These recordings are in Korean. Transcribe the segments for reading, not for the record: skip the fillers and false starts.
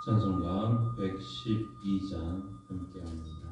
찬송가 112장 함께합니다.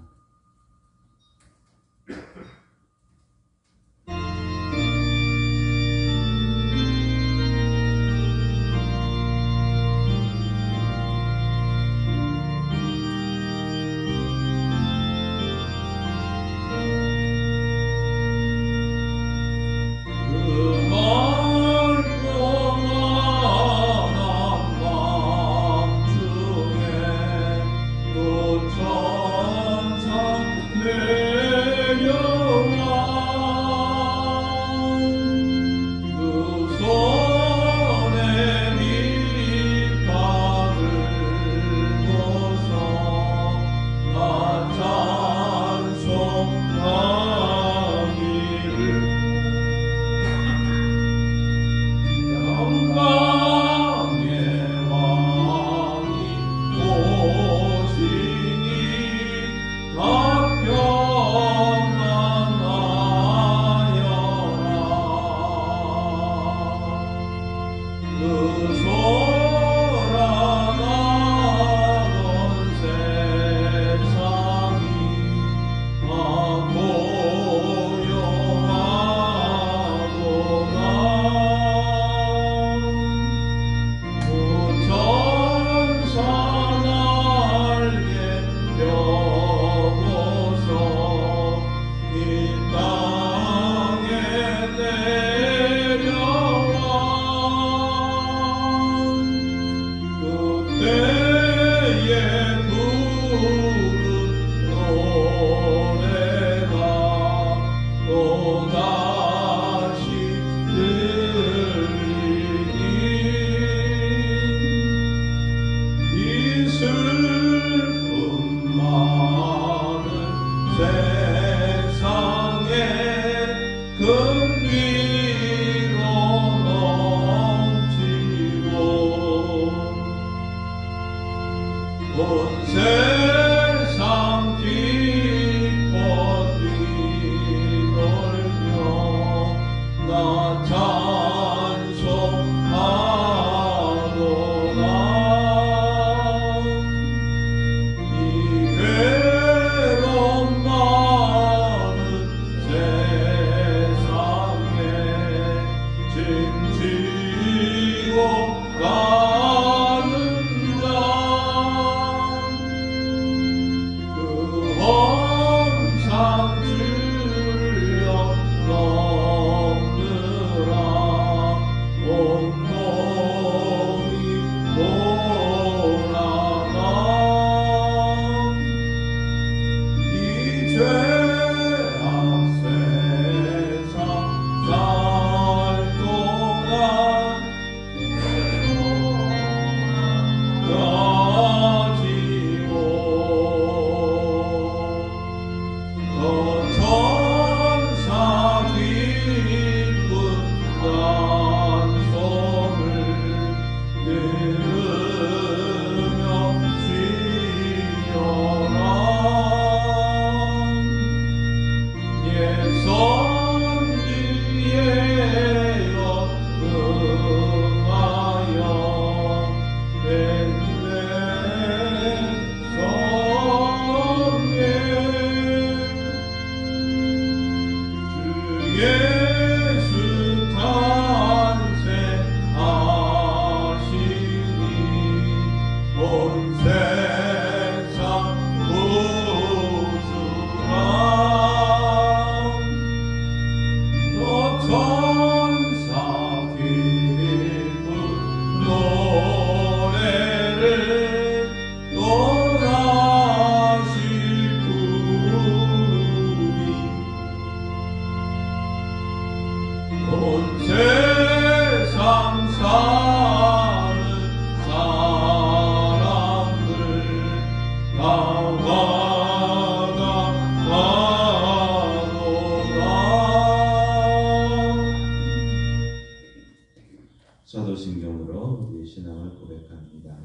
사도신경으로 우리 신앙을 고백합니다.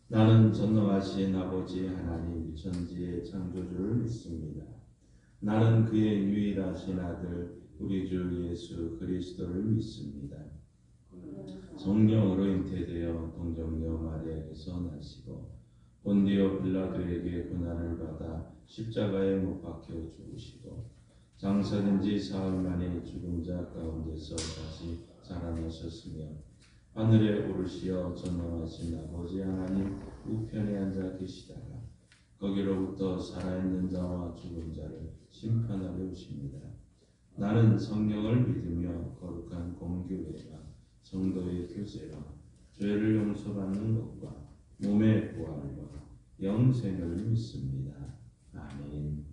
나는 전능하신 아버지 하나님 천지의 창조주를 믿습니다. 나는 그의 유일하신 아들 우리 주 예수 그리스도를 믿습니다. 성령으로 잉태되어 동정녀 마리아에게서 나시고 본디오 빌라도에게 고난을 받아 십자가에 못 박혀 죽으시고 장사된 지 사흘 만에 죽은 자 가운데서 다시 살아나셨으며 하늘에 오르시어 전능하신 아버지 하나님 우편에 앉아 계시다가 거기로부터 살아있는 자와 죽은 자를 심판하려 오십니다. 나는 성령을 믿으며 거룩한 공교회와 성도의 교제와 죄를 용서받는 것과 몸의 부활과 영생을 믿습니다. 아멘.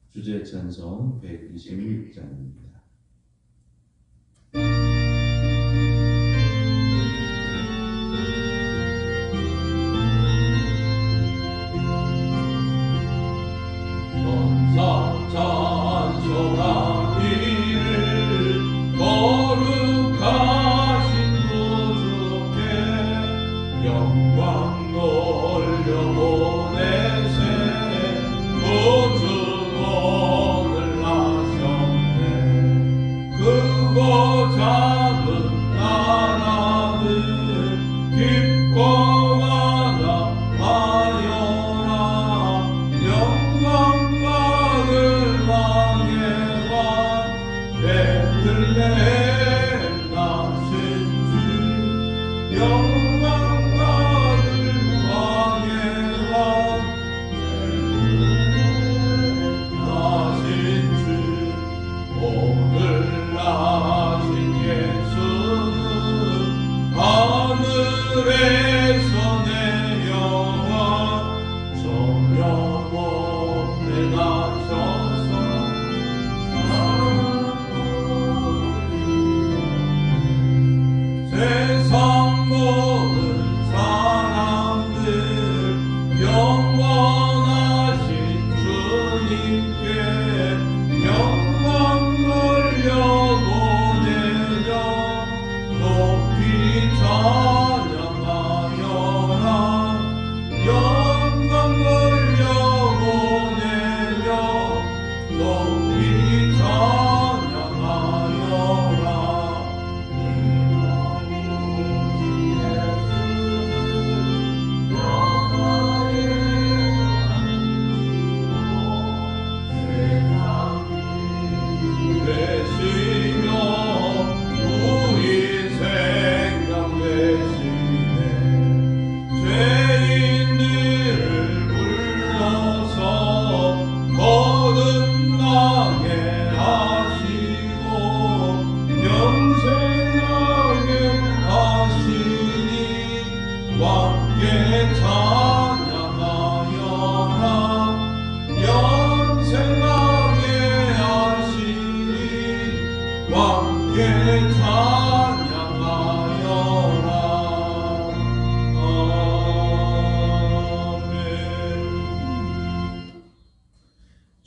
주제 찬송 126장입니다.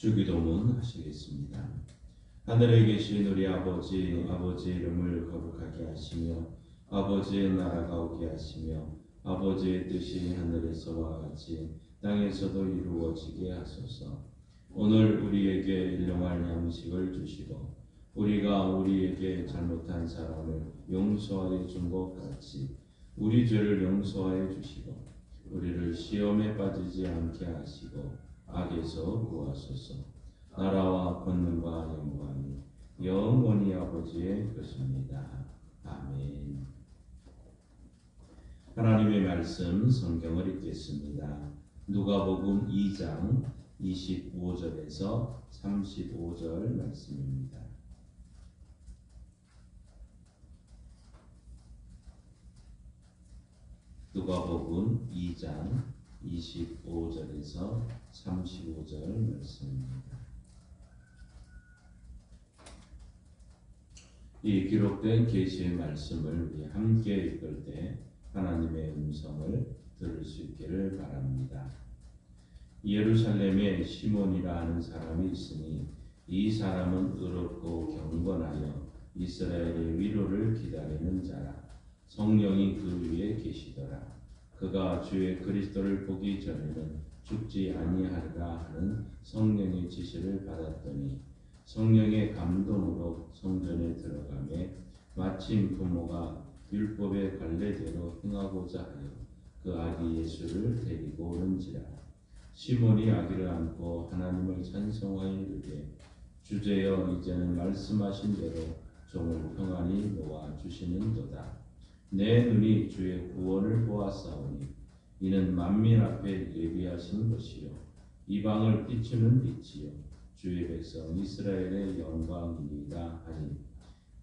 주기도문 하시겠습니다. 하늘에 계신 우리 아버지의 이름을 거룩하게 하시며 아버지의 나라가 오게 하시며 아버지의 뜻이 하늘에서와 같이 땅에서도 이루어지게 하소서. 오늘 우리에게 일용할 양식을 주시고 우리가 우리에게 잘못한 사람을 용서하여 준 것 같이 우리 죄를 용서하여 주시고 우리를 시험에 빠지지 않게 하시고 악에서 구하소서. 나라와 권능과 영광이 영원히 아버지의 것입니다. 아멘. 하나님의 말씀 성경을 읽겠습니다. 누가복음 2장 25절에서 35절 말씀입니다. 누가복음 2장 25절에서 35절 말씀입니다. 이 기록된 계시의 말씀을 우리 함께 읽을 때 하나님의 음성을 들을 수 있기를 바랍니다. 예루살렘에 시몬이라 하는 사람이 있으니 이 사람은 의롭고 경건하여 이스라엘의 위로를 기다리는 자라. 성령이 그 위에 계시더라. 그가 주의 그리스도를 보기 전에는 죽지 아니하리라 하는 성령의 지시를 받았더니 성령의 감동으로 성전에 들어가매 마침 부모가 율법의 관례대로 행하고자 하여 그 아기 예수를 데리고 오는지라. 시몬이 아기를 안고 하나님을 찬송하여 이르되 주제여 이제는 말씀하신 대로 종을 평안히 놓아 주시는도다. 내 눈이 주의 구원을 보았사오니 이는 만민 앞에 예비하신 것이요 이방을 비추는 빛이요 주의 백성 이스라엘의 영광이니이다 하니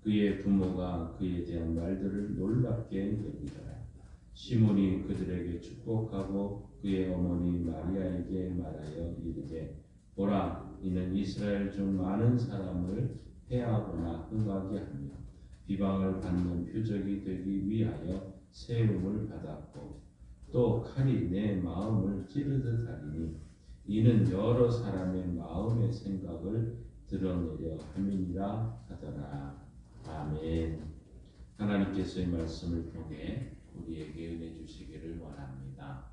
그의 부모가 그에 대한 말들을 놀랍게 여기더라. 시몬이 그들에게 축복하고 그의 어머니 마리아에게 말하여 이르되 보라 이는 이스라엘 중 많은 사람을 해하거나 흥하게 하며 비방을 받는 표적이 되기 위하여 세움을 받았고 또 칼이 내 마음을 찌르듯 하리니 이는 여러 사람의 마음의 생각을 드러내려 함이니라 하더라. 아멘. 하나님께서의 말씀을 통해 우리에게 은혜 주시기를 원합니다.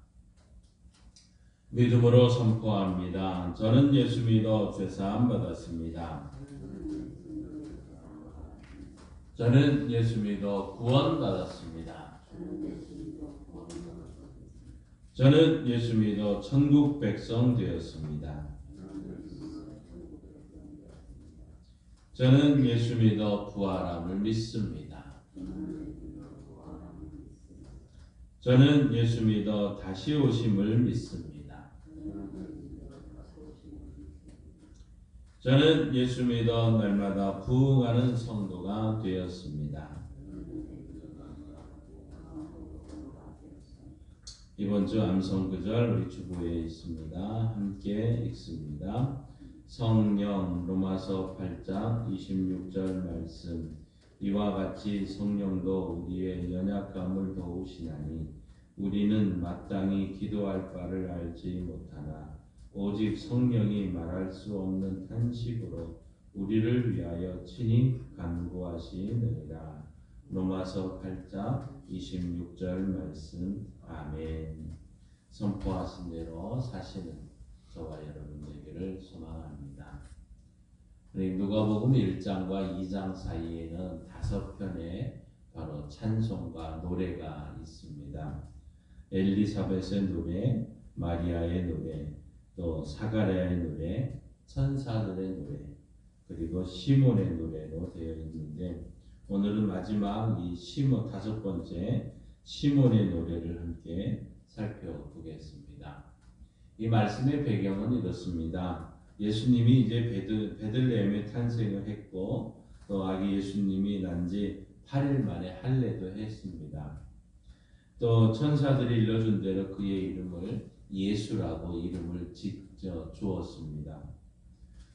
믿음으로 선포합니다. 저는 예수 믿어 죄사함 받았습니다. 저는 예수 믿어 구원 받았습니다. 저는 예수 믿어 천국 백성 되었습니다. 저는 예수 믿어 부활함을 믿습니다. 저는 예수 믿어 다시 오심을 믿습니다. 저는 예수 믿어 날마다 부흥하는 성도가 되었습니다. 이번 주 암송 구절 우리 주보에 있습니다. 함께 읽습니다. 성령 로마서 8장 26절 말씀 이와 같이 성령도 우리의 연약함을 도우시나니 우리는 마땅히 기도할 바를 알지 못하나 오직 성령이 말할 수 없는 탄식으로 우리를 위하여 친히 간구하시느니라. 로마서 8장 26절 말씀. 아멘. 선포하신 대로 사시는 저와 여러분 되기를 소망합니다. 누가복음 1장과 2장 사이에는 5편의 바로 찬송과 노래가 있습니다. 엘리사벳의 노래, 마리아의 노래, 또 사가랴의 노래, 천사들의 노래, 그리고 시몬의 노래로 되어 있는데 오늘은 마지막 이 시몬 5번째 시몬의 노래를 함께 살펴보겠습니다. 이 말씀의 배경은 이렇습니다. 예수님이 이제 베들레헴에 탄생을 했고 또 아기 예수님이 난 지 8일 만에 할례도 했습니다. 또 천사들이 일러준 대로 그의 이름을 예수라고 이름을 직접 주었습니다.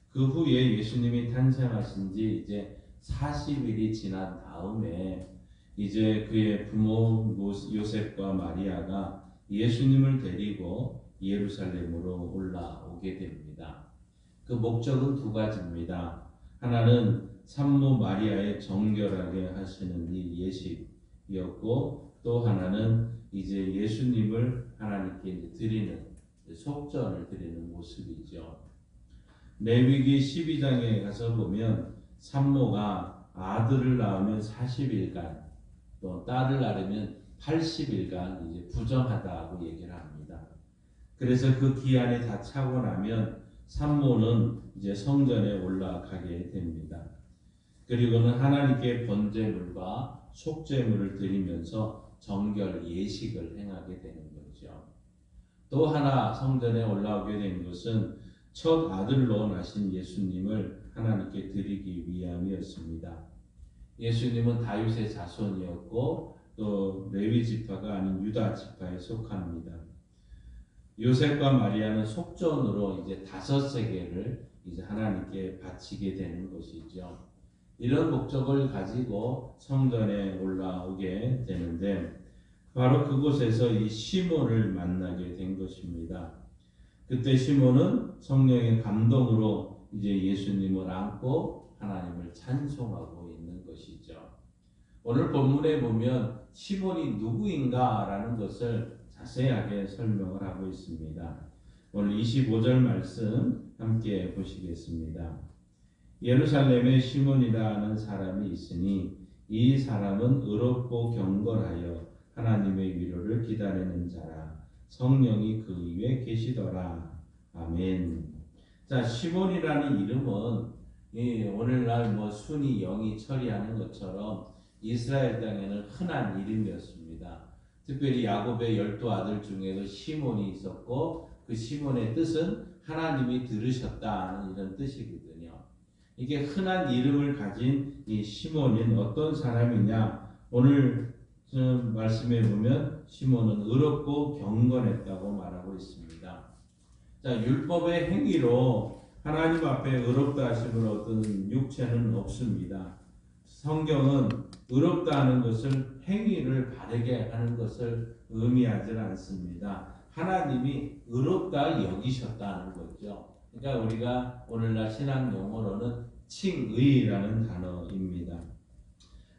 그 후에 예수님이 탄생하신 지 이제 40일이 지난 다음에 이제 그의 부모 요셉과 마리아가 예수님을 데리고 예루살렘으로 올라오게 됩니다. 그 목적은 2가지입니다. 하나는 산모 마리아의 정결하게 하시는 이 예식이었고 또 하나는 이제 예수님을 하나님께 드리는 속전을 드리는 모습이죠. 레위기 12장에 가서 보면 산모가 아들을 낳으면 40일간 또 딸을 낳으면 80일간 이제 부정하다고 얘기를 합니다. 그래서 그 기한이 다 차고 나면 산모는 이제 성전에 올라가게 됩니다. 그리고는 하나님께 번제물과 속죄물을 드리면서 정결 예식을 행하게 되는 거죠. 또 하나 성전에 올라오게 된 것은 첫 아들로 나신 예수님을 하나님께 드리기 위함이었습니다. 예수님은 다윗의 자손이었고 또 레위 지파가 아닌 유다 지파에 속합니다. 요셉과 마리아는 속전으로 이제 5세계를 이제 하나님께 바치게 되는 것이죠. 이런 목적을 가지고 성전에 올라오게 되는데 바로 그곳에서 이 시몬을 만나게 된 것입니다. 그때 시몬은 성령의 감동으로 이제 예수님을 안고 하나님을 찬송하고 있는 것이죠. 오늘 본문에 보면 시몬이 누구인가라는 것을 자세하게 설명을 하고 있습니다. 오늘 25절 말씀 함께 보시겠습니다. 예루살렘에 시몬이라 하는 사람이 있으니 이 사람은 의롭고 경건하여 하나님의 위로를 기다리는 자라. 성령이 그 위에 계시더라. 아멘. 자, 시몬이라는 이름은 오늘날 순이 영이 처리하는 것처럼 이스라엘 땅에는 흔한 이름이었습니다. 특별히 야곱의 12 아들 중에 그 시몬이 있었고, 그 시몬의 뜻은 하나님이 들으셨다는 이런 뜻이거든요. 이게 흔한 이름을 가진 이 시몬은 어떤 사람이냐? 오늘 말씀해 보면 시몬은 의롭고 경건했다고 말하고 있습니다. 자, 율법의 행위로 하나님 앞에 의롭다 하심을 얻은 육체는 없습니다. 성경은 의롭다 하는 것을 행위를 바르게 하는 것을 의미하지 않습니다. 하나님이 의롭다 여기셨다는 거죠. 그러니까 우리가 오늘날 신학 용어로는 칭의라는 단어입니다.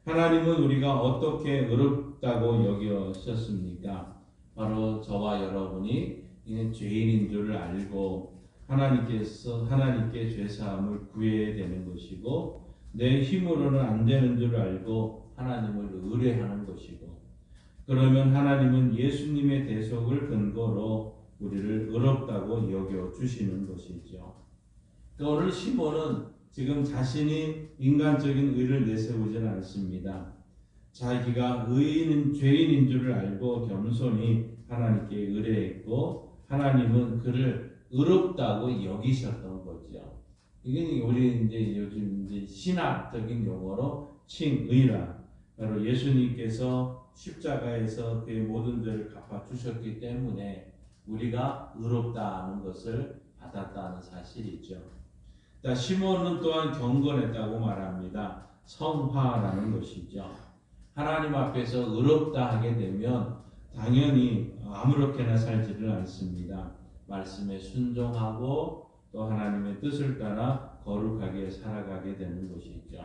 하나님은 우리가 어떻게 의롭다고 여기셨습니까? 바로 저와 여러분이 죄인인 줄을 알고 하나님께 죄사함을 구해야 되는 것이고, 내 힘으로는 안 되는 줄 알고 하나님을 의뢰하는 것이고, 그러면 하나님은 예수님의 대속을 근거로 우리를 의롭다고 여겨주시는 것이죠. 오늘 시몬은 지금 자신이 인간적인 의를 내세우지는 않습니다. 자기가 죄인인 줄을 알고 겸손히 하나님께 의뢰했고, 하나님은 그를 의롭다고 여기셨던 거죠. 이게 우리 요즘 신학적인 용어로 칭의라. 바로 예수님께서 십자가에서 그의 모든 죄를 갚아 주셨기 때문에 우리가 의롭다는 것을 받았다는 사실이죠. 시몬은 또한 경건했다고 말합니다. 성화라는 것이죠. 하나님 앞에서 의롭다 하게 되면 당연히 아무렇게나 살지를 않습니다. 말씀에 순종하고 또 하나님의 뜻을 따라 거룩하게 살아가게 되는 것이죠.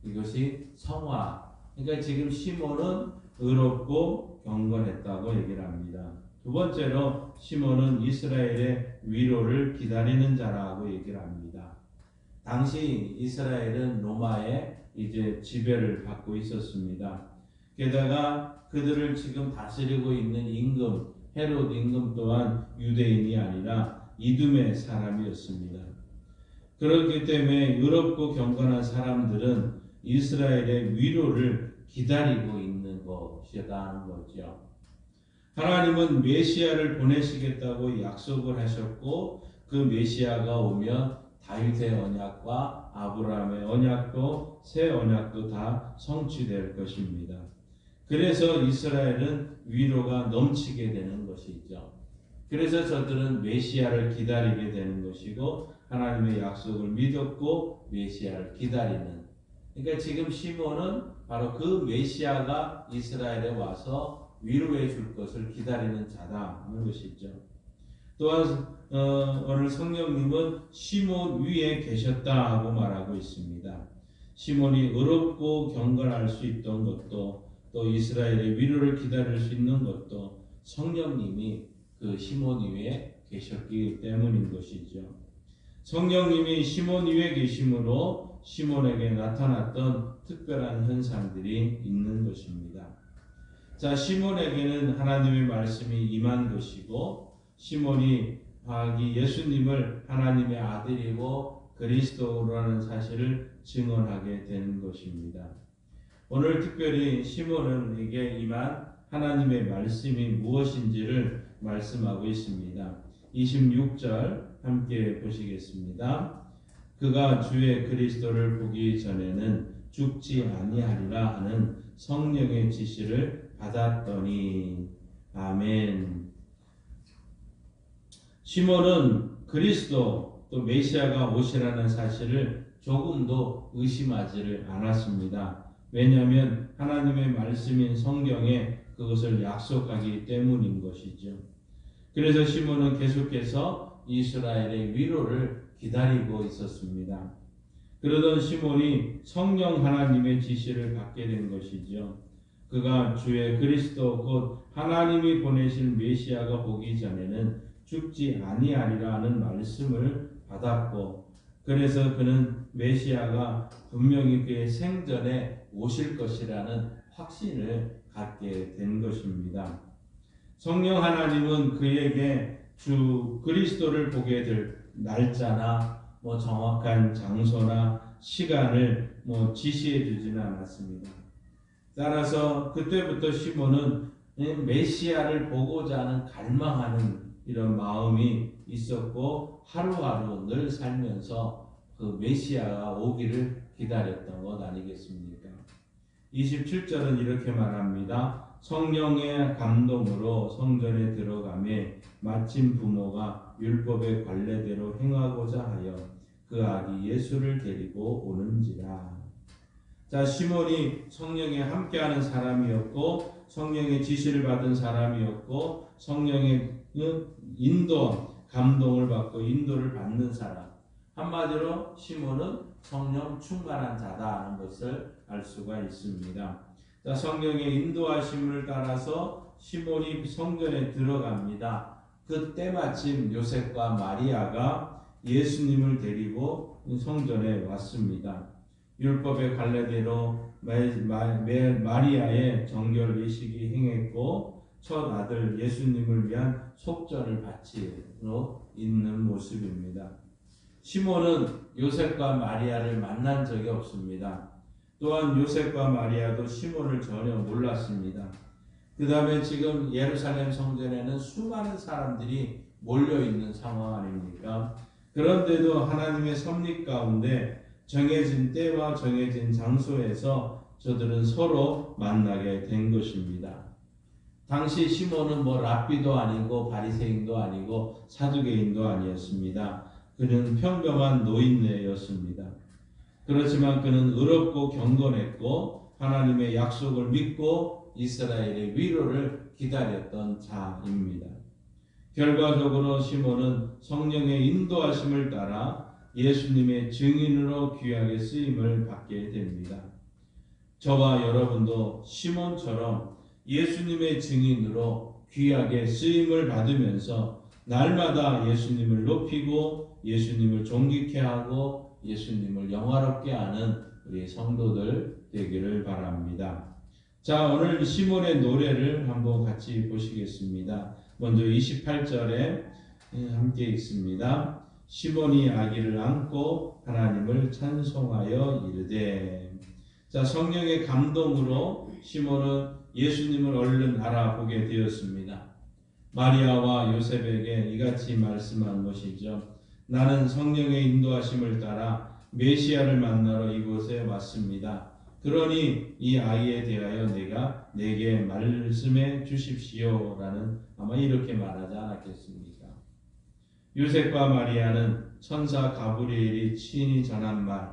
이것이 성화. 그러니까 지금 시몬은 의롭고 경건했다고 얘기를 합니다. 두 번째로 시몬은 이스라엘의 위로를 기다리는 자라고 얘기를 합니다. 당시 이스라엘은 로마의 지배를 받고 있었습니다. 게다가 그들을 지금 다스리고 있는 임금, 헤롯 임금 또한 유대인이 아니라 이두메 사람이었습니다. 그렇기 때문에 의롭고 경건한 사람들은 이스라엘의 위로를 기다리고 있는 것이라는 거죠. 하나님은 메시아를 보내시겠다고 약속을 하셨고, 그 메시아가 오면 다윗의 언약과 아브라함의 언약도 새 언약도 다 성취될 것입니다. 그래서 이스라엘은 위로가 넘치게 되는 것이죠. 그래서 저들은 메시아를 기다리게 되는 것이고, 하나님의 약속을 믿었고 메시아를 기다리는. 그러니까 지금 시몬은 바로 그 메시아가 이스라엘에 와서 위로해 줄 것을 기다리는 자다는 것이죠. 또한 오늘 성령님은 시몬 위에 계셨다 하고 말하고 있습니다. 시몬이 의롭고 경건할 수 있던 것도, 또 이스라엘의 위로를 기다릴 수 있는 것도 성령님이 그 시몬 위에 계셨기 때문인 것이죠. 성령님이 시몬 위에 계심으로 시몬에게 나타났던 특별한 현상들이 있는 것입니다. 자, 시몬에게는 하나님의 말씀이 임한 것이고, 시몬이 예수님을 하나님의 아들이고 그리스도라는 사실을 증언하게 되는 것입니다. 오늘 특별히 시몬에게 임한 하나님의 말씀이 무엇인지를 말씀하고 있습니다. 26절 함께 보시겠습니다. 그가 주의 그리스도를 보기 전에는 죽지 아니하리라 하는 성령의 지시를 받았더니. 아멘. 시몬은 그리스도 또 메시아가 오시라는 사실을 조금도 의심하지를 않았습니다. 왜냐하면 하나님의 말씀인 성경에 그것을 약속하기 때문인 것이죠. 그래서 시몬은 계속해서 이스라엘의 위로를 기다리고 있었습니다. 그러던 시몬이 성령 하나님의 지시를 받게 된 것이죠. 그가 주의 그리스도 곧 하나님이 보내실 메시아가 오기 전에는 죽지 아니하리라 하는 말씀을 받았고, 그래서 그는 메시아가 분명히 그의 생전에 오실 것이라는 확신을 갖게 된 것입니다. 성령 하나님은 그에게 주 그리스도를 보게 될 날짜나 정확한 장소나 시간을 지시해 주지는 않았습니다. 따라서 그때부터 시몬은 메시아를 보고자 하는 갈망하는 이런 마음이 있었고 하루하루 늘 살면서 그 메시아가 오기를 기다렸던 것 아니겠습니까? 27절은 이렇게 말합니다. 성령의 감동으로 성전에 들어가매 마침 부모가 율법의 관례대로 행하고자 하여 그 아기 예수를 데리고 오는지라. 자, 시몬이 성령에 함께하는 사람이었고 성령의 지시를 받은 사람이었고 성령의 인도, 감동을 받고 인도를 받는 사람. 한마디로 시몬은 성령 충만한 자다는 것을 알 수가 있습니다. 자, 성령의 인도하심을 따라서 시몬이 성전에 들어갑니다. 그때 마침 요셉과 마리아가 예수님을 데리고 성전에 왔습니다. 율법의 관례대로 마리아의 정결 예식이 행했고 첫 아들 예수님을 위한 속전을 바치러 있는 모습입니다. 시몬은 요셉과 마리아를 만난 적이 없습니다. 또한 요셉과 마리아도 시몬을 전혀 몰랐습니다. 그 다음에 지금 예루살렘 성전에는 수많은 사람들이 몰려있는 상황 아닙니까? 그런데도 하나님의 섭리 가운데 정해진 때와 정해진 장소에서 저들은 서로 만나게 된 것입니다. 당시 시몬은 랍비도 아니고 바리새인도 아니고 사두개인도 아니었습니다. 그는 평범한 노인네였습니다. 그렇지만 그는 의롭고 경건했고 하나님의 약속을 믿고 이스라엘의 위로를 기다렸던 자입니다. 결과적으로 시몬은 성령의 인도하심을 따라 예수님의 증인으로 귀하게 쓰임을 받게 됩니다. 저와 여러분도 시몬처럼 예수님의 증인으로 귀하게 쓰임을 받으면서 날마다 예수님을 높이고 예수님을 존귀케 하고 예수님을 영화롭게 하는 우리 성도들 되기를 바랍니다. 자, 오늘 시몬의 노래를 한번 같이 보시겠습니다. 먼저 28절에 함께 읽습니다. 시몬이 아기를 안고 하나님을 찬송하여 이르되. 자, 성령의 감동으로 시몬은 예수님을 얼른 알아보게 되었습니다. 마리아와 요셉에게 이같이 말씀한 것이죠. 나는 성령의 인도하심을 따라 메시아를 만나러 이곳에 왔습니다. 그러니 이 아이에 대하여 내게 말씀해 주십시오라는 아마 이렇게 말하지 않았겠습니까? 요셉과 마리아는 천사 가브리엘이 친히 전한 말,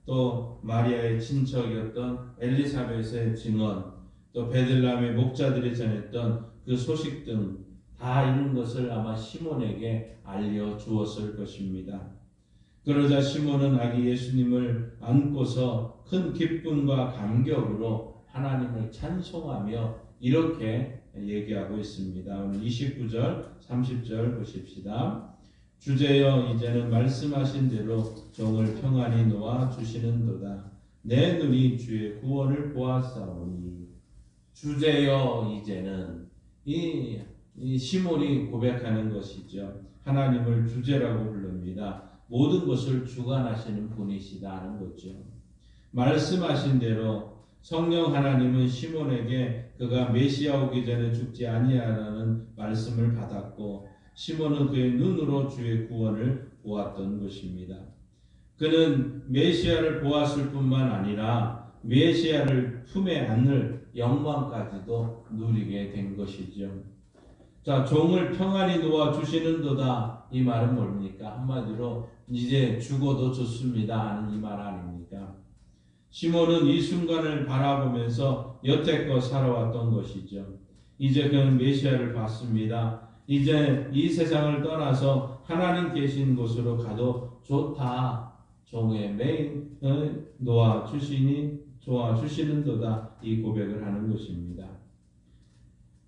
또 마리아의 친척이었던 엘리사벳의 증언, 또 베들레헴의 목자들이 전했던 그 소식 등 다 이런 것을 아마 시몬에게 알려주었을 것입니다. 그러자 시몬은 아기 예수님을 안고서 큰 기쁨과 감격으로 하나님을 찬송하며 이렇게 얘기하고 있습니다. 오늘 29절, 30절 보십시다. 주제여 이제는 말씀하신 대로 종을 평안히 놓아 주시는도다. 내 눈이 주의 구원을 보았사오니. 주제여 이제는 이 시몬이 고백하는 것이죠. 하나님을 주제라고 부릅니다. 모든 것을 주관하시는 분이시다는 거죠. 말씀하신 대로 성령 하나님은 시몬에게 그가 메시아 오기 전에 죽지 아니하라는 말씀을 받았고 시몬은 그의 눈으로 주의 구원을 보았던 것입니다. 그는 메시아를 보았을 뿐만 아니라 메시아를 품에 안을 영광까지도 누리게 된 것이죠. 자, 종을 평안히 놓아 주시는도다. 이 말은 뭡니까? 한마디로 이제 죽어도 좋습니다 하는 이 말 아닙니까? 시몬은 이 순간을 바라보면서 여태껏 살아왔던 것이죠. 이제 그는 메시아를 봤습니다. 이제 이 세상을 떠나서 하나님 계신 곳으로 가도 좋다. 종의 매인 놓아 주시니 좋아 주시는도다. 이 고백을 하는 것입니다.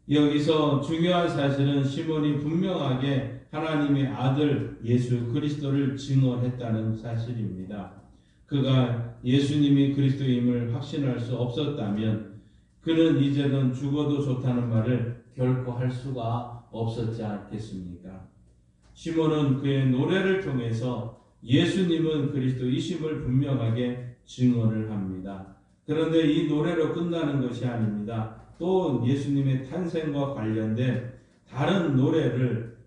여기서 중요한 사실은 시몬이 분명하게 하나님의 아들 예수 그리스도를 증언했다는 사실입니다. 그가 예수님이 그리스도임을 확신할 수 없었다면 그는 이제는 죽어도 좋다는 말을 결코 할 수가 없었지 않겠습니까? 시몬은 그의 노래를 통해서 예수님은 그리스도이심을 분명하게 증언을 합니다. 그런데 이 노래로 끝나는 것이 아닙니다. 또 예수님의 탄생과 관련된 다른 노래를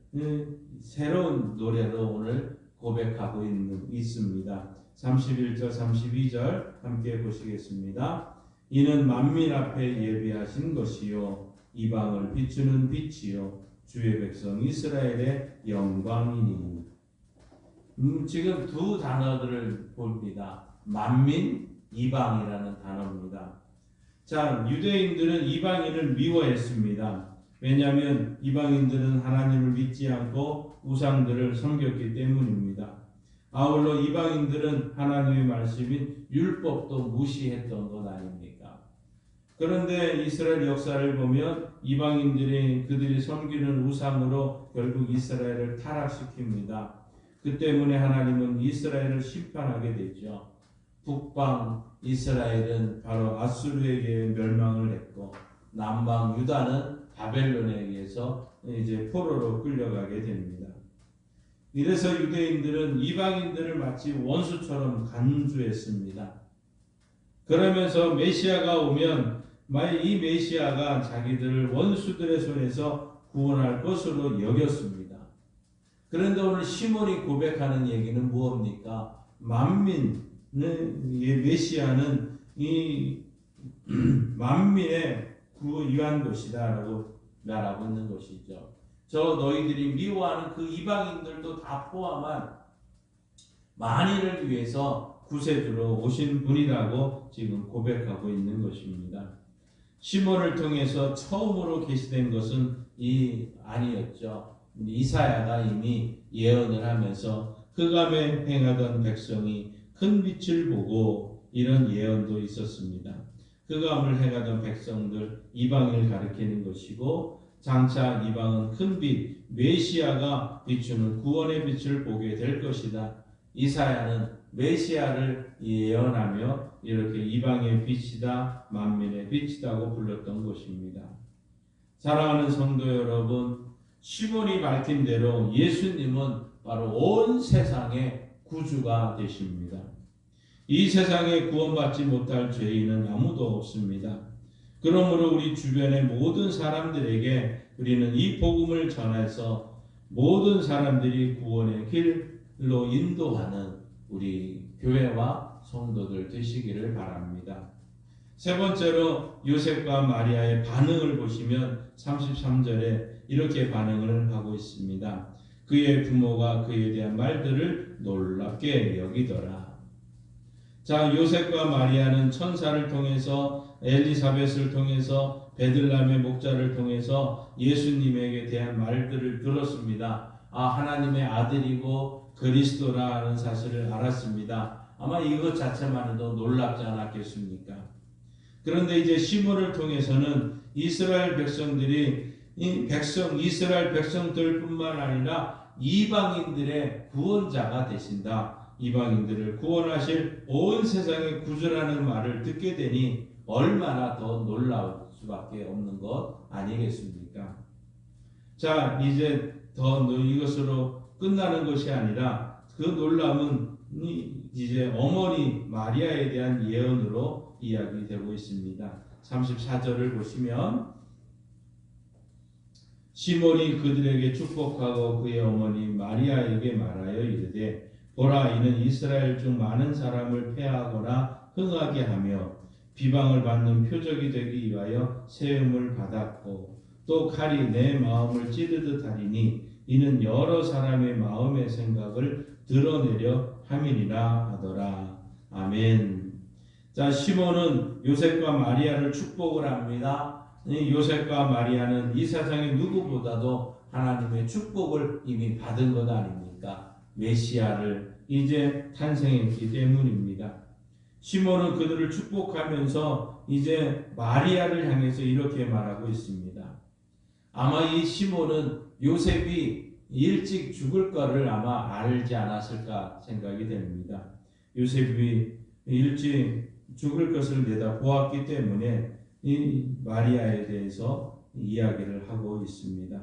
새로운 노래로 오늘 고백하고 있습니다. 31절 32절 함께 보시겠습니다. 이는 만민 앞에 예비하신 것이요 이방을 비추는 빛이요 주의 백성 이스라엘의 영광이니. 지금 두 단어들을 봅니다. 만민, 이방이라는 단어입니다. 자, 유대인들은 이방인을 미워했습니다. 왜냐하면 이방인들은 하나님을 믿지 않고 우상들을 섬겼기 때문입니다. 아울러 이방인들은 하나님의 말씀인 율법도 무시했던 것 아닙니까? 그런데 이스라엘 역사를 보면 이방인들이 그들이 섬기는 우상으로 결국 이스라엘을 타락시킵니다. 그 때문에 하나님은 이스라엘을 심판하게 되죠. 북방 이스라엘은 바로 아수르에게 멸망을 했고 남방 유다는 바벨론에 의해서 이제 포로로 끌려가게 됩니다. 이래서 유대인들은 이방인들을 마치 원수처럼 간주했습니다. 그러면서 메시아가 오면 이 메시아가 자기들을 원수들의 손에서 구원할 것으로 여겼습니다. 그런데 오늘 시몬이 고백하는 얘기는 무엇입니까? 만민의 메시아는 이 만민의 위한 것이다라고 말하고 있는 것이죠. 저 너희들이 미워하는 그 이방인들도 다 포함한 만인을 위해서 구세주로 오신 분이라고 지금 고백하고 있는 것입니다. 시몬을 통해서 처음으로 계시된 것은 아니었죠. 이사야가 이미 예언을 하면서 흑암에 행하던 백성이 큰 빛을 보고 이런 예언도 있었습니다. 흑암을 행하던 백성들 이방을 가리키는 것이고 장차 이방은 큰 빛 메시아가 비추는 구원의 빛을 보게 될 것이다. 이사야는 메시아를 예언하며 이렇게 이방의 빛이다 만민의 빛이다고 불렀던 것입니다. 사랑하는 성도 여러분, 시몬이 밝힌 대로 예수님은 바로 온 세상의 구주가 되십니다. 이 세상에 구원받지 못할 죄인은 아무도 없습니다. 그러므로 우리 주변의 모든 사람들에게 우리는 이 복음을 전해서 모든 사람들이 구원의 길로 인도하는 우리 교회와 성도들 되시기를 바랍니다. 세 번째로 요셉과 마리아의 반응을 보시면 33절에 이렇게 반응을 하고 있습니다. 그의 부모가 그에 대한 말들을 놀랍게 여기더라. 자, 요셉과 마리아는 천사를 통해서 엘리사벳을 통해서 베들레헴의 목자를 통해서 예수님에게 대한 말들을 들었습니다. 하나님의 아들이고 그리스도라는 사실을 알았습니다. 아마 이것 자체만으로도 놀랍지 않았겠습니까? 그런데 이제 시몬을 통해서는 이스라엘 백성들이 이스라엘 백성들뿐만 아니라 이방인들의 구원자가 되신다. 이방인들을 구원하실 온 세상의 구주라는 말을 듣게 되니 얼마나 더 놀라울 수밖에 없는 것 아니겠습니까? 자, 이제 더 이것으로 끝나는 것이 아니라 그 놀람은 이제 어머니 마리아에 대한 예언으로 이야기되고 있습니다. 34절을 보시면 시몬이 그들에게 축복하고 그의 어머니 마리아에게 말하여 이르되 보라, 이는 이스라엘 중 많은 사람을 패하거나 흥하게 하며 비방을 받는 표적이 되기 위하여 세움을 받았고 또 칼이 내 마음을 찌르듯 하리니 이는 여러 사람의 마음의 생각을 드러내려 함이니라 하더라. 아멘. 자, 시몬은 요셉과 마리아를 축복을 합니다. 요셉과 마리아는 이 세상의 누구보다도 하나님의 축복을 이미 받은 것 아닙니까? 메시아를 이제 탄생했기 때문입니다. 시몬은 그들을 축복하면서 이제 마리아를 향해서 이렇게 말하고 있습니다. 아마 이 시몬은 요셉이 일찍 죽을 거를 아마 알지 않았을까 생각이 됩니다. 요셉이 일찍 죽을 것을 내다보았기 때문에 이 마리아에 대해서 이야기를 하고 있습니다.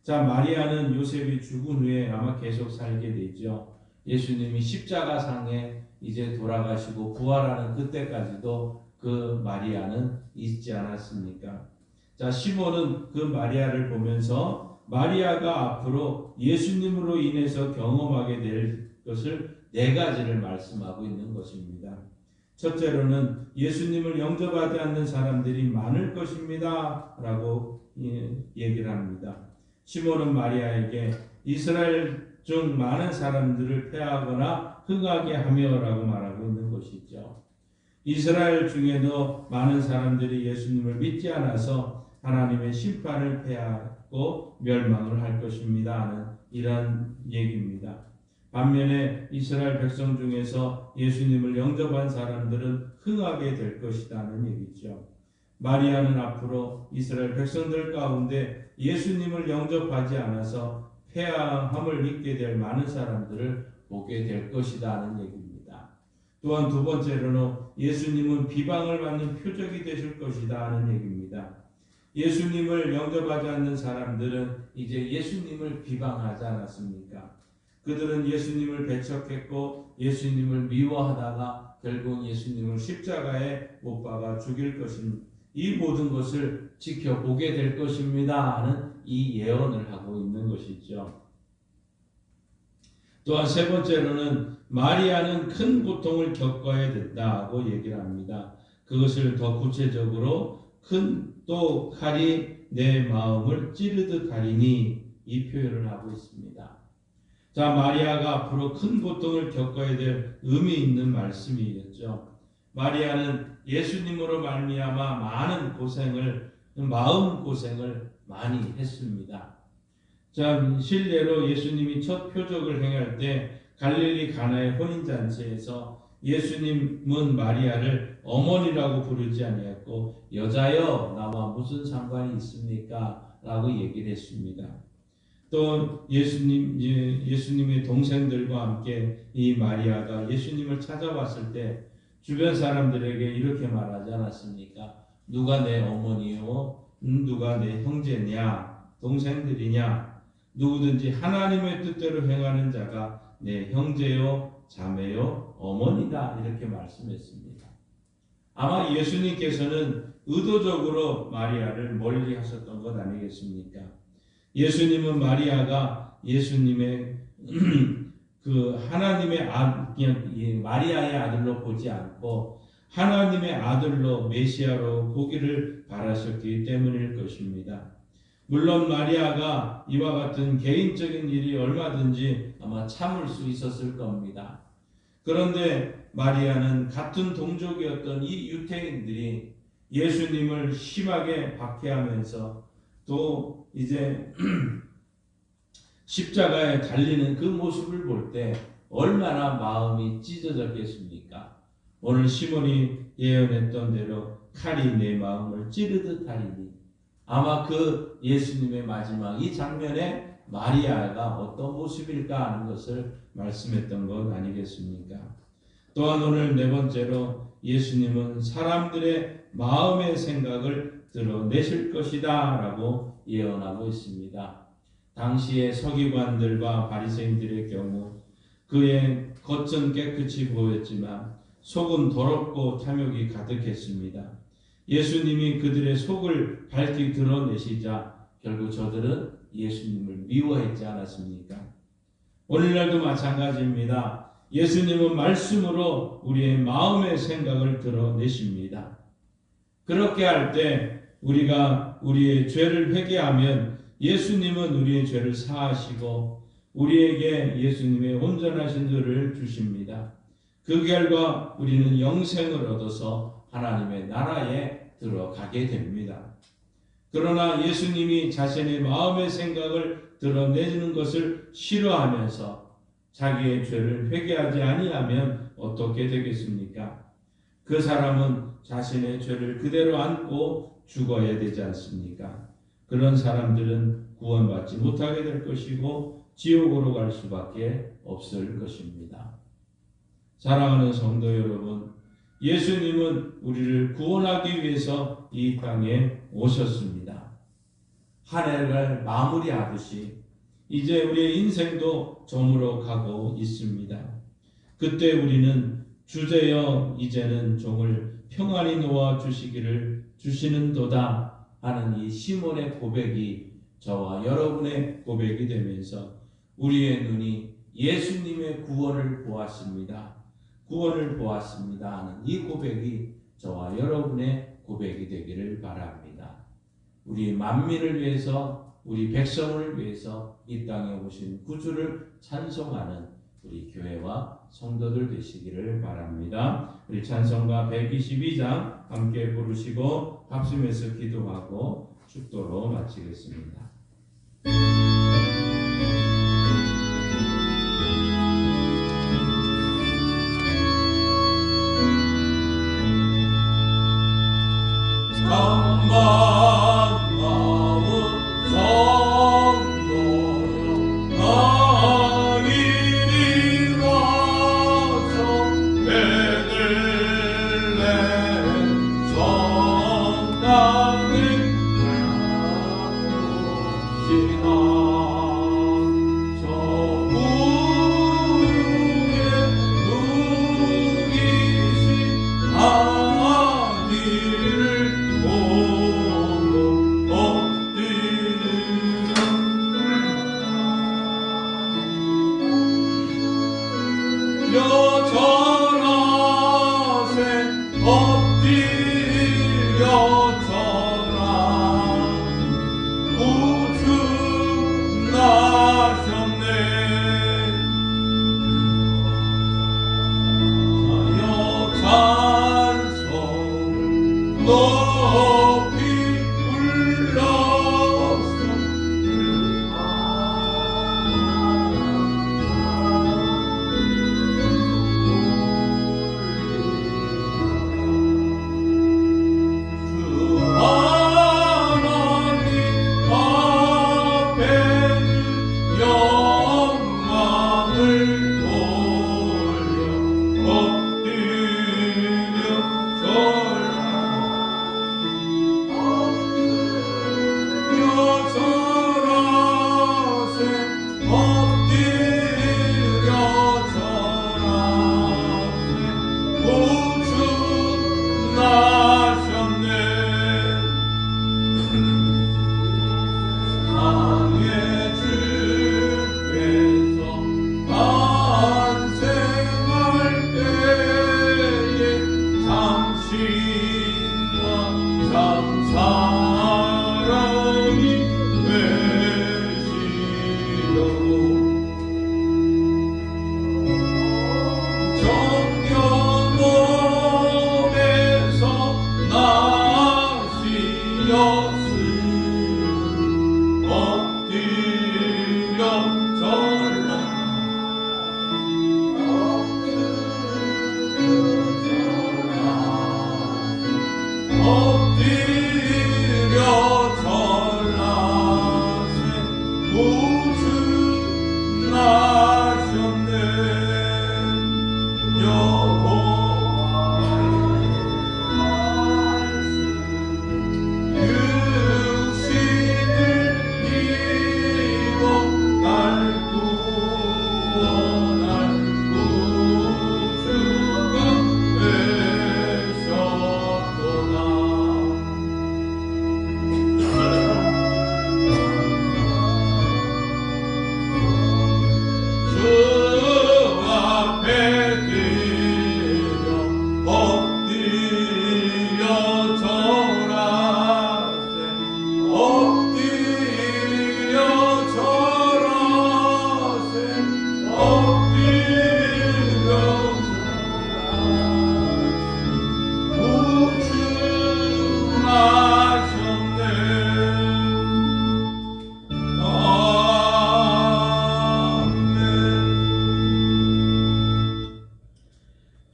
자, 마리아는 요셉이 죽은 후에 아마 계속 살게 되죠. 예수님이 십자가상에 이제 돌아가시고 부활하는 그때까지도 그 마리아는 있지 않았습니까? 자, 시몬은 그 마리아를 보면서 마리아가 앞으로 예수님으로 인해서 경험하게 될 것을 네 가지를 말씀하고 있는 것입니다. 첫째로는 예수님을 영접하지 않는 사람들이 많을 것입니다 라고 얘기를 합니다. 시몬은 마리아에게 이스라엘 중 많은 사람들을 폐하거나 흥하게 하며 라고 말하고 있는 것이죠. 이스라엘 중에도 많은 사람들이 예수님을 믿지 않아서 하나님의 심판을 패하고 멸망을 할 것입니다 하는 이런 얘기입니다. 반면에 이스라엘 백성 중에서 예수님을 영접한 사람들은 흥하게 될 것이라는 얘기죠. 마리아는 앞으로 이스라엘 백성들 가운데 예수님을 영접하지 않아서 폐함을 입게 될 많은 사람들을 보게 될 것이라는 얘기입니다. 또한 두 번째로는 예수님은 비방을 받는 표적이 되실 것이다 하는 얘기입니다. 예수님을 영접하지 않는 사람들은 이제 예수님을 비방하지 않았습니까? 그들은 예수님을 배척했고 예수님을 미워하다가 결국 예수님을 십자가에 못 박아 죽일 것입니다. 이 모든 것을 지켜보게 될 것입니다 하는 이 예언을 하고 있는 것이죠. 또한 세 번째로는 마리아는 큰 고통을 겪어야 된다고 얘기를 합니다. 그것을 더 구체적으로 큰 또 칼이 내 마음을 찌르듯 하리니 이 표현을 하고 있습니다. 자, 마리아가 앞으로 큰 고통을 겪어야 될 의미 있는 말씀이겠죠. 마리아는 예수님으로 말미암아 많은 고생을, 마음 고생을 많이 했습니다. 자, 실례로 예수님이 첫 표적을 행할 때 갈릴리 가나의 혼인잔치에서 예수님은 마리아를 어머니라고 부르지 아니했고 여자여 나와 무슨 상관이 있습니까? 라고 얘기를 했습니다. 또 예수님의 동생들과 함께 이 마리아가 예수님을 찾아왔을 때 주변 사람들에게 이렇게 말하지 않았습니까? 누가 내 어머니요? 누가 내 형제냐? 동생들이냐? 누구든지 하나님의 뜻대로 행하는 자가 내 형제요, 자매요, 어머니다 이렇게 말씀했습니다. 아마 예수님께서는 의도적으로 마리아를 멀리 하셨던 것 아니겠습니까? 예수님은 마리아가 예수님의 그 하나님의 그냥 마리아의 아들로 보지 않고 하나님의 아들로 메시아로 보기를 바라셨기 때문일 것입니다. 물론 마리아가 이와 같은 개인적인 일이 얼마든지 아마 참을 수 있었을 겁니다. 그런데 마리아는 같은 동족이었던 이 유태인들이 예수님을 심하게 박해하면서 또 이제 십자가에 달리는 그 모습을 볼 때 얼마나 마음이 찢어졌겠습니까? 오늘 시몬이 예언했던 대로 칼이 내 마음을 찌르듯 하리니 아마 그 예수님의 마지막 이 장면에 마리아가 어떤 모습일까 하는 것을 말씀했던 것 아니겠습니까? 또한 오늘 네 번째로 예수님은 사람들의 마음의 생각을 드러내실 것이다 라고 예언하고 있습니다. 당시의 서기관들과 바리새인들의 경우 그의 겉은 깨끗이 보였지만 속은 더럽고 탐욕이 가득했습니다. 예수님이 그들의 속을 밝히 드러내시자 결국 저들은 예수님을 미워했지 않았습니까? 오늘날도 마찬가지입니다. 예수님은 말씀으로 우리의 마음의 생각을 드러내십니다. 그렇게 할 때 우리가 우리의 죄를 회개하면 예수님은 우리의 죄를 사하시고 우리에게 예수님의 온전하신 의를 주십니다. 그 결과 우리는 영생을 얻어서 하나님의 나라에 들어가게 됩니다. 그러나 예수님이 자신의 마음의 생각을 드러내는 것을 싫어하면서 자기의 죄를 회개하지 아니하면 어떻게 되겠습니까? 그 사람은 자신의 죄를 그대로 안고 죽어야 되지 않습니까? 그런 사람들은 구원받지 못하게 될 것이고 지옥으로 갈 수밖에 없을 것입니다. 사랑하는 성도 여러분, 예수님은 우리를 구원하기 위해서 이 땅에 오셨습니다. 한 해를 마무리하듯이 이제 우리의 인생도 저물어 가고 있습니다. 그때 우리는 주제여 이제는 종을 평안히 놓아 주시는도다 하는 이 시몬의 고백이 저와 여러분의 고백이 되면서 우리의 눈이 예수님의 구원을 보았습니다. 구원을 보았습니다 하는 이 고백이 저와 여러분의 고백이 되기를 바랍니다. 우리 만민을 위해서, 우리 백성을 위해서 이 땅에 오신 구주를 찬송하는 우리 교회와 성도들 되시기를 바랍니다. 우리 찬송가 122장 함께 부르시고 박수면서 기도하고 축도로 마치겠습니다.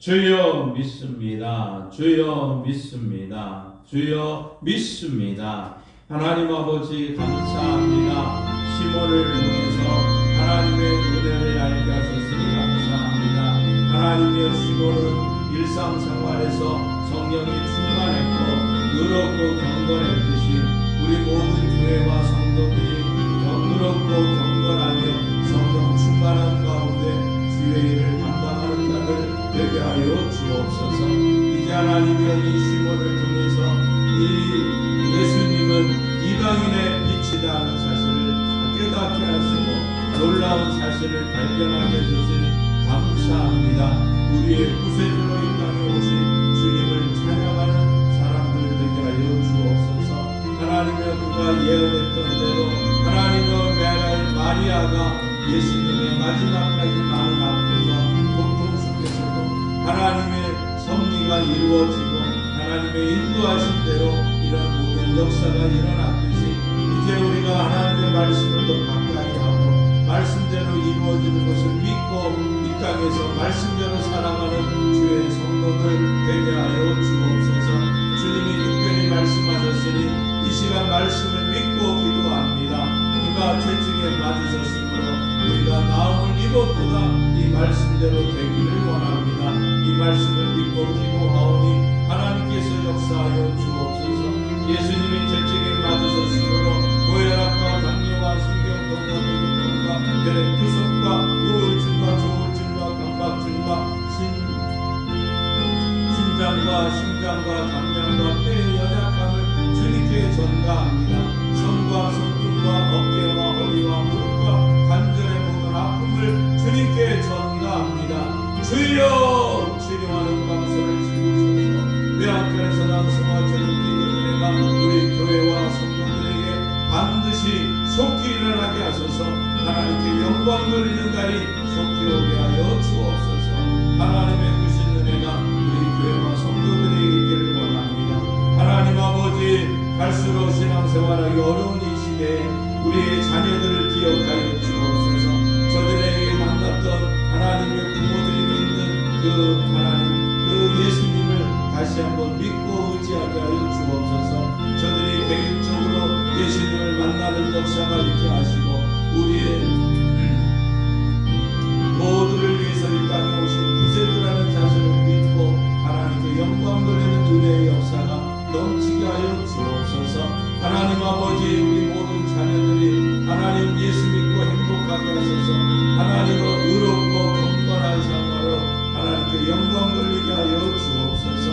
주여 믿습니다. 주여 믿습니다. 주여 믿습니다. 하나님 아버지 감사합니다. 시몬을 통해서 하나님의 은혜를 알게 하셨으니 감사합니다. 하나님의 시몬은 일상생활에서 성령이 충만했고 의롭고 경건했듯이 우리 모든 교회와 성도들이 의롭고 경건하며 성령 충만한 가운데 주의 일을 감당하는 자들 되게 하여 주옵소서. 이제 하나님의 이 시몬을 통해서 이 예수님은 이방인의 빛이라는 사실을 깨닫게 하시고 놀라운 사실을 발견하게 해주시니 감사합니다. 우리의 구세주로 이 땅에 오신 주님을 찬양하는 사람들 되게 하여 주옵소서. 하나님의 그가 예언했던 대로 하나님의 마리아가 예수님의 마지막까지 많은 아픔과 고통 속에서도 하나님의 섭리가 이루어지고 하나님의 인도하신 대로 이런 모든 역사가 일어났듯이 이제 우리가 하나님의 말씀을 더 가까이 하고 말씀대로 이루어지는 것을 믿고 이 땅에서 말씀대로 살아가는 주의 성도들 되게 하여 주옵소서. 주님이 특별히 말씀하셨으니 이 시간 말씀을 믿고 기도합니다. 그가 죄증에 맞으셨으므로 우리가 나음을 입었도다 이 말씀대로 되기를 원합니다. 이 말씀을 믿고 기도하오니 하나님께서 역사하여 주옵소서. 예수님이 죄증에 맞으셨으므로 고혈압과 당뇨와 신경통과 뇌경통과 혈액투석과 우울증과 조울증과 강박증과 심장과 담량과 폐의 연약함을 주님께 전가합니다. 손과 손등과 어깨와 허리와 무릎과 관절의 모든 아픔을 주님께 전가합니다. 주여 치료하는 방서를 지우셔서 외양간에서 낭성화처럼 뛰는 은혜가 우리 교회와 성도들에게 반드시 속히 일어나게 하소서. 하나님께 영광 돌리는 날이 속히 오게 하여 주옵소서. 하나님의 크신 은혜가 우리 교회와 성도들에게 있기를 원합니다. 하나님 아버지, 갈수록 신앙생활하기 어려운 이 시대에 우리의 자녀들을 기억하여 주옵소서. 저들에게 만났던 하나님의 부모들이 믿는 그 하나님, 그 예수님을 다시 한번 믿고 의지하게 하여 주옵소서. 저들이 개인적으로 예수님을 만나는 역사가 있게 하시고 우리의 모두를 위해서 이 땅에 오신 구세주라는 자신을 믿고 하나님께 영광 돌리는 은혜의 역사가 넘치게 하여 주옵소서. 하나님 아버지, 우리 모든 자녀들이 하나님 예수 믿고 행복하게 하소서. 하나님은 의롭고 경건한 삶으로 하나님께 영광 돌리게 하여 주옵소서.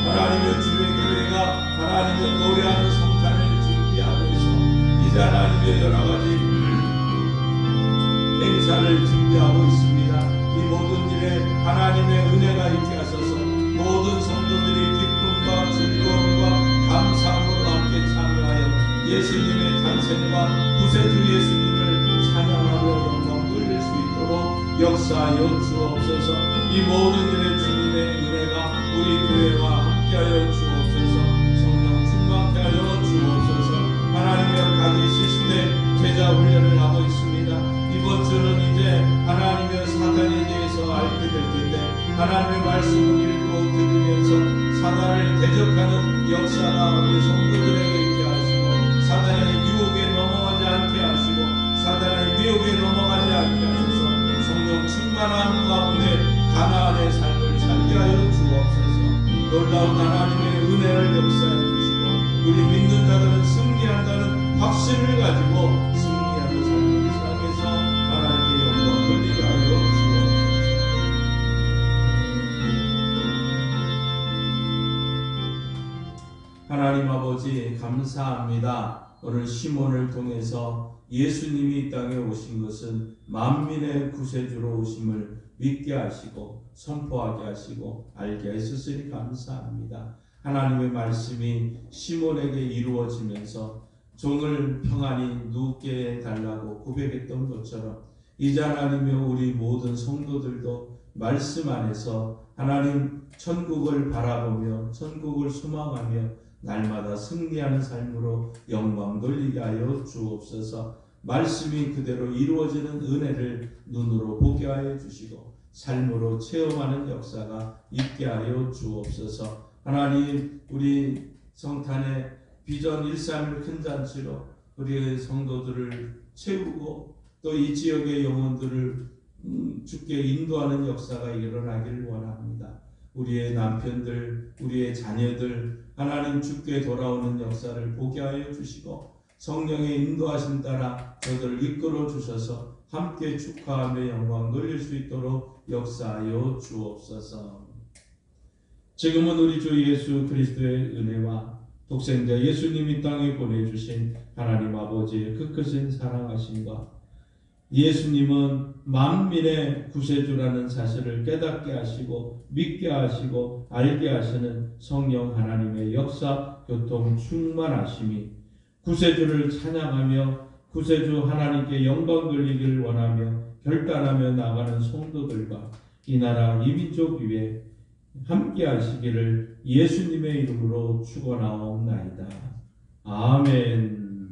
하나님의 주의 교회가 하나님의 노래하는 성탄을 준비하고 있어 이제 하나님의 여러가지 행사를 준비하고 있습니다. 이 모든 일에 하나님의 은혜가 있게 하소서. 모든 성도들이 기쁨과 즐거움과 감사함으로 함께 참여하여 예수님의 탄생과 구세주 예수님을 찬양하며 영광 돌릴 수 있도록 역사하여 주옵소서. 이 모든 일에 주님의 은혜가 우리 교회와 함께하여 주옵소서. 성령 충만케 하여 주옵소서. 하나님의 각이 시스템 제자 훈련을 하고 있습니다. 이번 주는 이제 하나님의 사단에 대해서 알게 될 텐데 하나님의 말씀을 읽고 들으면서 사단을 대적하는 역사가 우리 성도들에게 있게 하시고 사단의 유혹에 넘어가지 않게 하시고 사단의 미혹에 넘어가지 않게 하셔서 성령 충만한 가운데 가나안의 삶을 살게 하여 주옵소서. 놀라운 하나님의 은혜를 역사해 주시고 우리 믿는 자들은 승리한다는 확신을 가지고 승리하는 삶을 살면서 하나님께 영광 돌리게 하여 주옵소서. 하나님 아버지, 감사합니다. 오늘 시몬을 통해서 예수님이 이 땅에 오신 것은 만민의 구세주로 오심을 믿게 하시고 선포하게 하시고 알게 하셨으니 감사합니다. 하나님의 말씀이 시몬에게 이루어지면서 종을 평안히 누게 해달라고 고백했던 것처럼 이제 하나님의 우리 모든 성도들도 말씀 안에서 하나님 천국을 바라보며 천국을 소망하며 날마다 승리하는 삶으로 영광 돌리게 하여 주옵소서. 말씀이 그대로 이루어지는 은혜를 눈으로 보게 하여 주시고 삶으로 체험하는 역사가 있게 하여 주옵소서. 하나님, 우리 성탄의 비전 131 큰 잔치로 우리의 성도들을 채우고 또 이 지역의 영혼들을 주께 인도하는 역사가 일어나기를 원합니다. 우리의 남편들, 우리의 자녀들 하나님 주께 돌아오는 역사를 보게 하여 주시고 성령의 인도하심 따라 저들을 이끌어 주셔서 함께 축하하며 영광 돌릴 수 있도록 역사하여 주옵소서. 지금은 우리 주 예수 그리스도의 은혜와 독생자 예수님이 땅에 보내주신 하나님 아버지의 그 크신 사랑하심과 예수님은 만민의 구세주라는 사실을 깨닫게 하시고 믿게 하시고 알게 하시는 성령 하나님의 역사 교통 충만하심이 구세주를 찬양하며 구세주 하나님께 영광 돌리기를 원하며 결단하며 나가는 성도들과 이 나라 이 민족 위에 함께 하시기를 예수님의 이름으로 축원하옵나이다. 아멘.